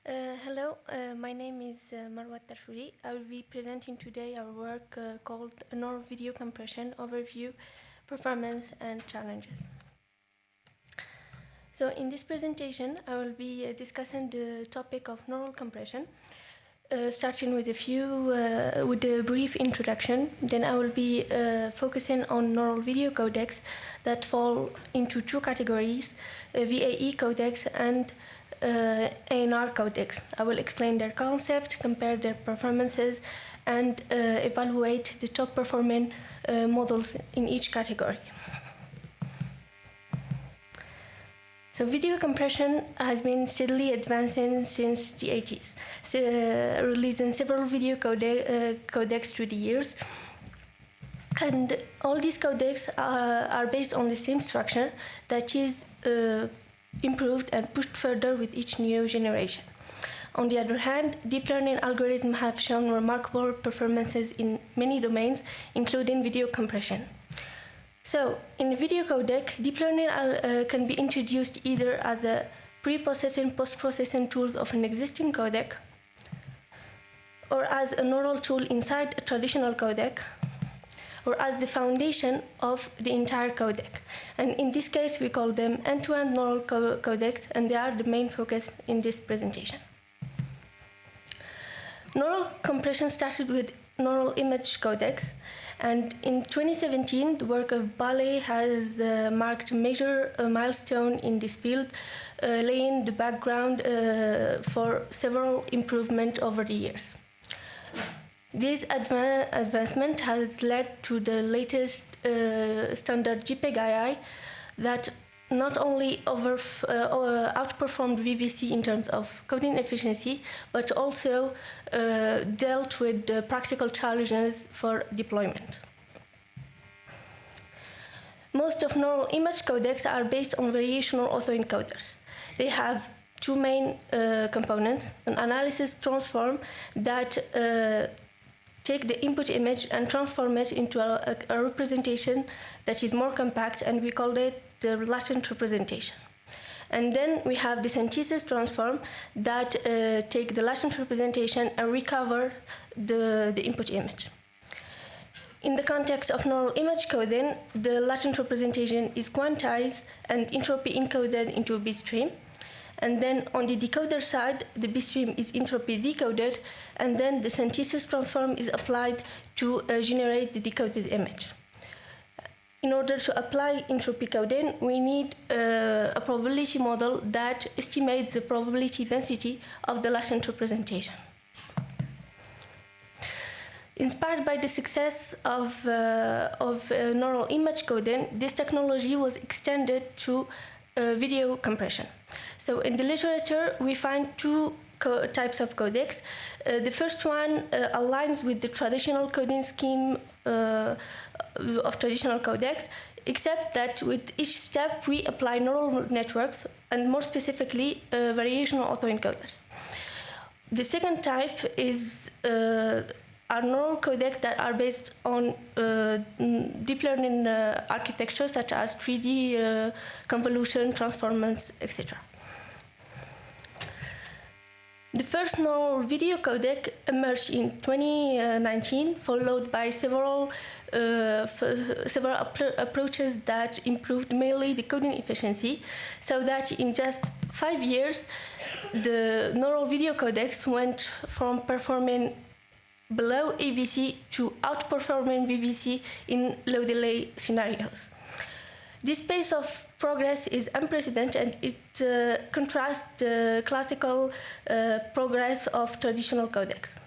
Hello, my name is Marwa Tarchouli. I will be presenting today our work called Neural Video Compression Overview, Performance and Challenges. So in this presentation, I will be discussing the topic of neural compression, starting with a brief introduction. Then I will be focusing on neural video codecs that fall into two categories, VAE codecs and ANR codecs. I will explain their concept, compare their performances, and evaluate the top performing models in each category. So video compression has been steadily advancing since the 80s, releasing several video codecs through the years. And all these codecs are based on the same structure that is improved and pushed further with each new generation. On the other hand, deep learning algorithms have shown remarkable performances in many domains, including video compression. So, in a video codec, deep learning can be introduced either as a pre-processing, post-processing tools of an existing codec, or as a neural tool inside a traditional codec, or as the foundation of the entire codec. And in this case, we call them end-to-end neural codecs, and they are the main focus in this presentation. Neural compression started with neural image codecs, and in 2017, the work of Ballet has marked a major milestone in this field, laying the background for several improvements over the years. This advancement has led to the latest standard JPEG-II that not only outperformed VVC in terms of coding efficiency, but also dealt with the practical challenges for deployment. Most of neural image codecs are based on variational autoencoders. They have two main components: an analysis transform that take the input image and transform it into a representation that is more compact, and we call it the latent representation. And then we have the synthesis transform that take the latent representation and recover the input image. In the context of neural image coding, the latent representation is quantized and entropy encoded into a bitstream. And then on the decoder side, the bitstream is entropy decoded, and then the synthesis transform is applied to generate the decoded image. In order to apply entropy coding, we need a probability model that estimates the probability density of the latent representation. Inspired by the success of neural image coding, this technology was extended to video compression. So in the literature, we find two types of codecs. The first one aligns with the traditional coding scheme of traditional codecs, except that with each step we apply neural networks, and more specifically variational autoencoders. The second type is are neural codecs that are based on deep learning architectures such as 3D convolution, transformers, etc. The first neural video codec emerged in 2019, followed by several approaches that improved mainly the coding efficiency, so that in just 5 years, the neural video codecs went from performing below AVC to outperforming VVC in low delay scenarios. This pace of progress is unprecedented, and it contrasts the classical progress of traditional codecs.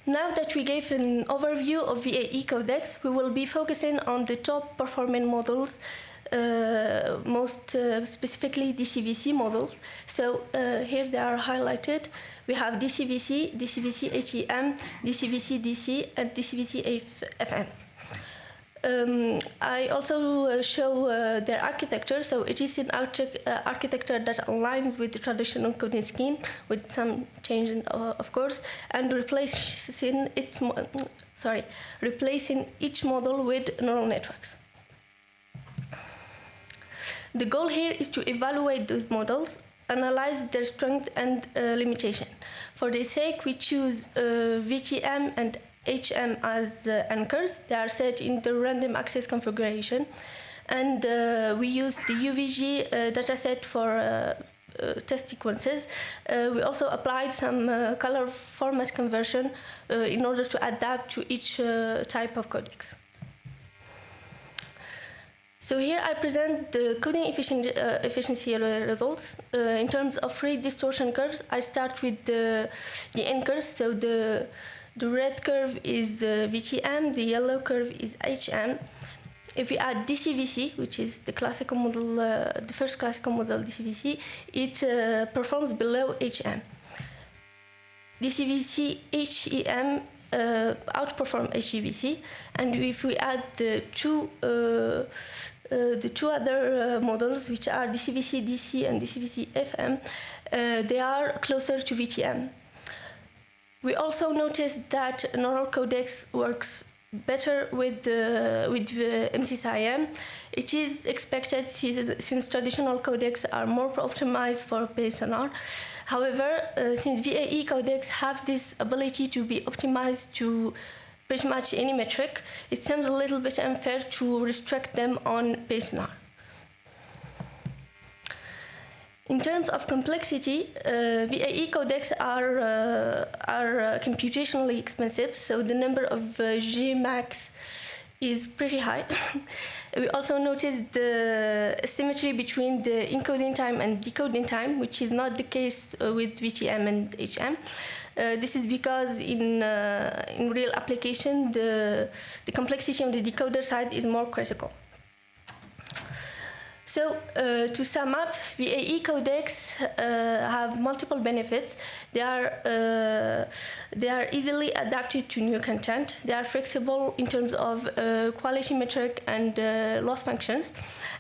Now that we gave an overview of VAE codecs, we will be focusing on the top performing models, most specifically DCVC models. So here they are highlighted. We have DCVC, DCVC HEM, DCVC DC, and DCVC FM. I also show their architecture, so it is an architecture that aligns with the traditional coding scheme, with some change, of course, and replacing each model with neural networks. The goal here is to evaluate those models analyze their strength and limitation. For this sake, we choose VTM and HM as anchors. They are set in the random access configuration. And we use the UVG dataset for test sequences. We also applied some color format conversion in order to adapt to each type of codecs. So here I present the coding efficiency results. In terms of rate distortion curves, I start with the anchors. So the red curve is VTM, the yellow curve is HM. If we add DCVC, which is the classical model, the first classical model DCVC, it performs below HM. DCVC HEM outperform HEVC, and if we add the two other models, which are DCVC DC and DCVC FM, they are closer to VTM. We also noticed that neural codecs works better with MCSIM. It is expected since traditional codecs are more optimized for PSNR. However, since VAE codecs have this ability to be optimized to pretty much any metric, it seems a little bit unfair to restrict them on PSNR. In terms of complexity, VAE codecs are computationally expensive, so the number of Gmax is pretty high. We also noticed the asymmetry between the encoding time and decoding time, which is not the case with VTM and HM. This is because in real application, the complexity on the decoder side is more critical. So, to sum up, VAE codecs have multiple benefits. They are easily adapted to new content. They are flexible in terms of quality metric and loss functions,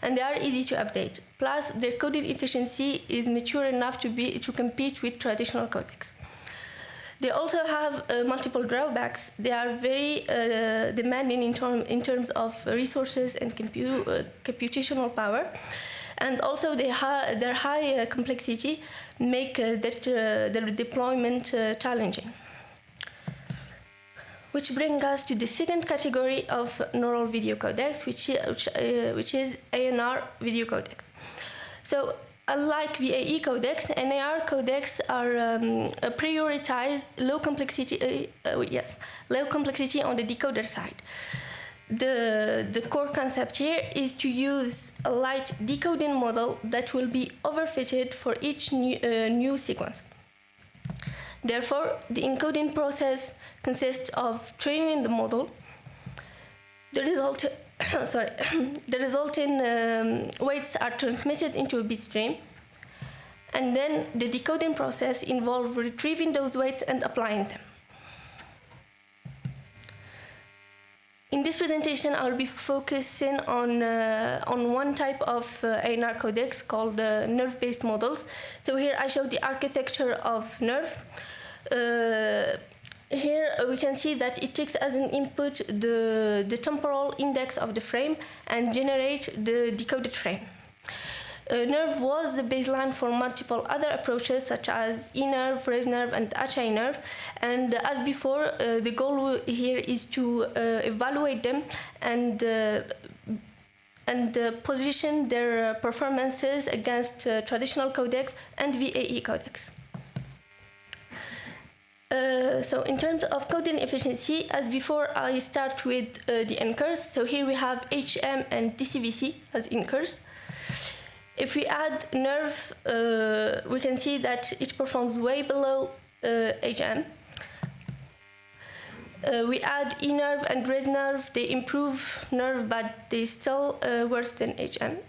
and they are easy to update. Plus, their coding efficiency is mature enough to compete with traditional codecs. They also have multiple drawbacks. They are very demanding in terms of resources and computational power. And also their high complexity make their deployment challenging. Which brings us to the second category of neural video codecs, which is ANR video codecs. So, unlike VAE codecs, NAR codecs are prioritize low complexity on the decoder side. The core concept here is to use a light decoding model that will be overfitted for each new sequence. Therefore, the encoding process consists of training the model. The resulting weights are transmitted into a bit stream, and then the decoding process involves retrieving those weights and applying them. In this presentation, I'll be focusing on one type of ANR codecs called nerve-based models. So here I show the architecture of nerve. Here we can see that it takes as an input the temporal index of the frame and generate the decoded frame. Nerve was the baseline for multiple other approaches such as E-nerve, ResNerve, and Ateme nerve. And as before, the goal here is to evaluate them and position their performances against traditional codecs and VAE codecs. So in terms of coding efficiency, as before, I start with the anchors. So here we have HM and DCVC as anchors. If we add nerve, we can see that it performs way below HM. We add E-nerve and ResNerve, they improve nerve, but they still worse than HM.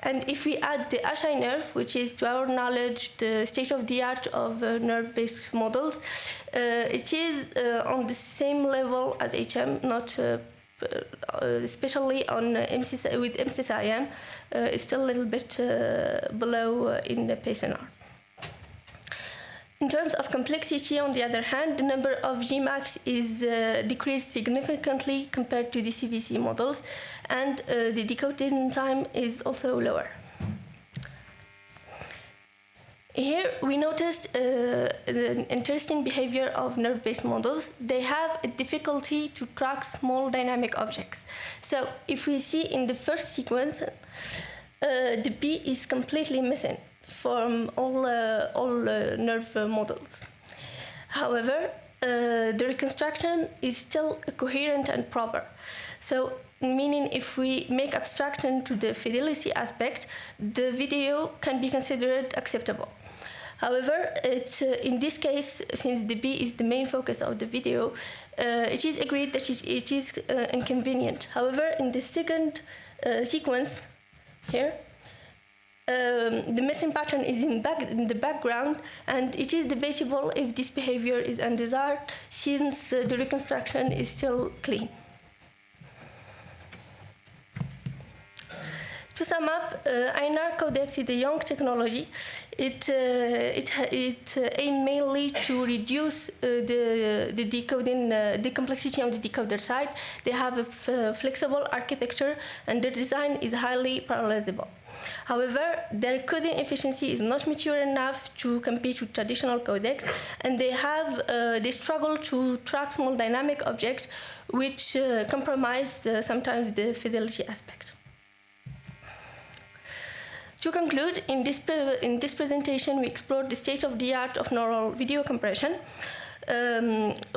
And if we add the Ateme nerve, which is, to our knowledge, the state-of-the-art of nerve-based models, it is on the same level as HM, not especially on with MCSIM, it's still a little bit below in the PSNR. In terms of complexity, on the other hand, the number of Gmax is decreased significantly compared to the CVC models, and the decoding time is also lower. Here we noticed the interesting behavior of nerve-based models. They have a difficulty to track small dynamic objects. So if we see in the first sequence, the B is completely missing from all nerve models. However, the reconstruction is still coherent and proper. So, meaning if we make abstraction to the fidelity aspect, the video can be considered acceptable. However, in this case, since the B is the main focus of the video, it is agreed that it is inconvenient. However, in the second sequence here, the missing pattern is in the background, and it is debatable if this behavior is undesired since the reconstruction is still clean. To sum up, INR codex is a young technology. It aims mainly to reduce the decoding, the complexity on the decoder side. They have a flexible architecture, and their design is highly parallelizable. However, their coding efficiency is not mature enough to compete with traditional codecs, and they struggle to track small dynamic objects, which compromise sometimes the fidelity aspect. To conclude, in this presentation, we explored the state-of-the-art of neural video compression,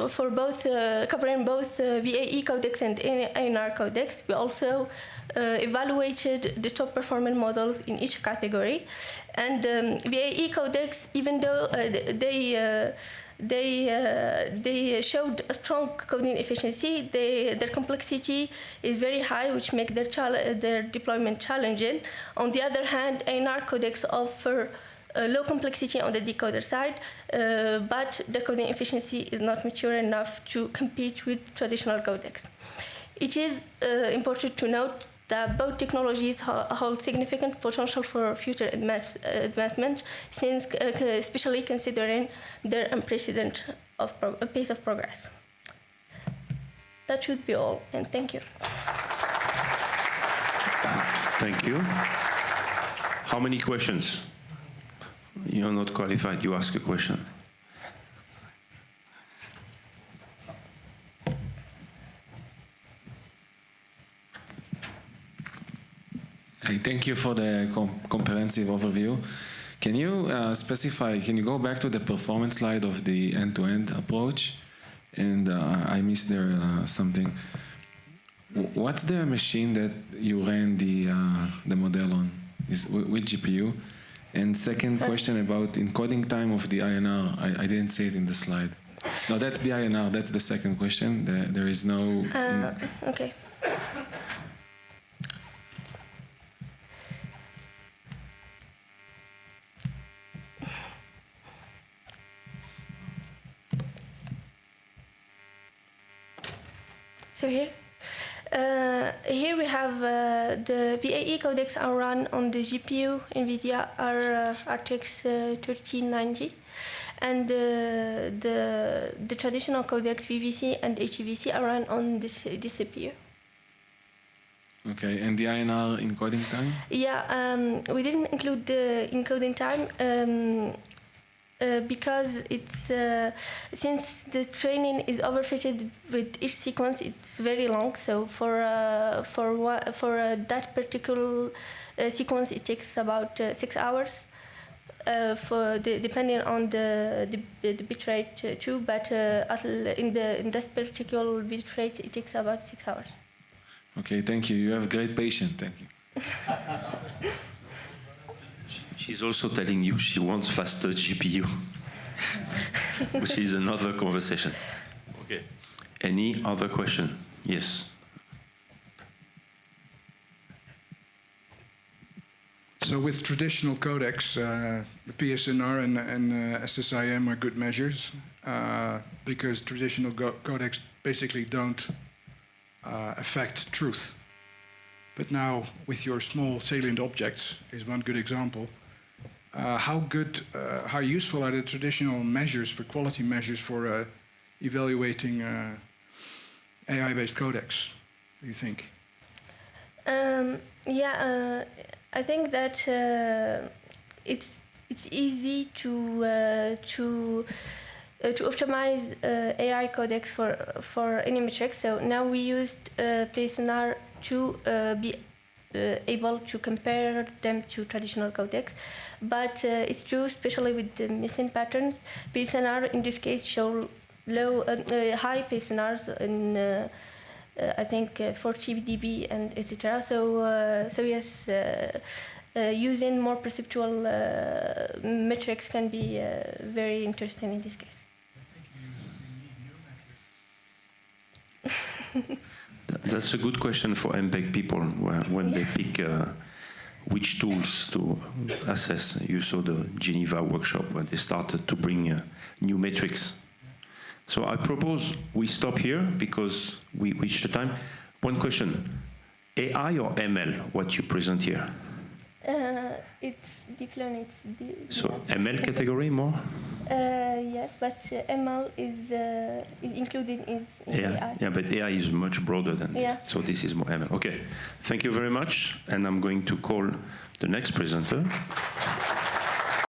for both covering both VAE codecs and INR codecs. We also evaluated the top performing models in each category, and VAE codecs, even though they showed a strong coding efficiency, their complexity is very high, which makes their deployment challenging. On the other hand, INR codecs offer low complexity on the decoder side, but the coding efficiency is not mature enough to compete with traditional codecs. It is important to note that both technologies hold significant potential for future advancement, since especially considering their unprecedented pace of progress. That should be all, and thank you. Thank you. How many questions? You're not qualified, you ask a question. Thank you for the comprehensive overview. Can you can you go back to the performance slide of the end-to-end approach? And I missed there something. What's the machine that you ran the model on? Which GPU? And second question about encoding time of the INR. I didn't see it in the slide. No, that's the INR. That's the second question. There is no... Okay. So here we have the VAE codecs are run on the GPU NVIDIA RTX 1390, and the traditional codecs VVC and HEVC are run on this CPU. Okay, and the INR encoding time? Yeah, we didn't include the encoding time because it's since the training is overfitted with each sequence, it's very long. So for that particular sequence, it takes about 6 hours. Depending on the bitrate too, but in this particular bitrate, it takes about 6 hours. Okay, thank you. You have great patience. Thank you. She's also telling you she wants faster GPU, which is another conversation. Okay. Any other question? Yes. So with traditional codecs, PSNR and SSIM are good measures because traditional codecs basically don't affect truth. But now with your small salient objects is one good example. How useful are the traditional measures for quality measures for evaluating AI-based codecs, do you think? I think that it's easy to optimize AI codecs for any metric. So now we used PSNR to be able to compare them to traditional codecs. But it's true, especially with the missing patterns. PSNR in this case show high PSNRs in I think 40 dB and etc. So yes, using more perceptual metrics can be very interesting in this case. That's a good question for MPEG people when they pick which tools to assess. You saw the Geneva workshop where they started to bring new metrics. So I propose we stop here because we reached the time. One question, AI or ML, what you present here? It's deep learning. So ML category more? Yes, but ML is included in AI. Yeah, but AI is much broader than Yeah. this. So this is more ML. Okay, thank you very much. And I'm going to call the next presenter.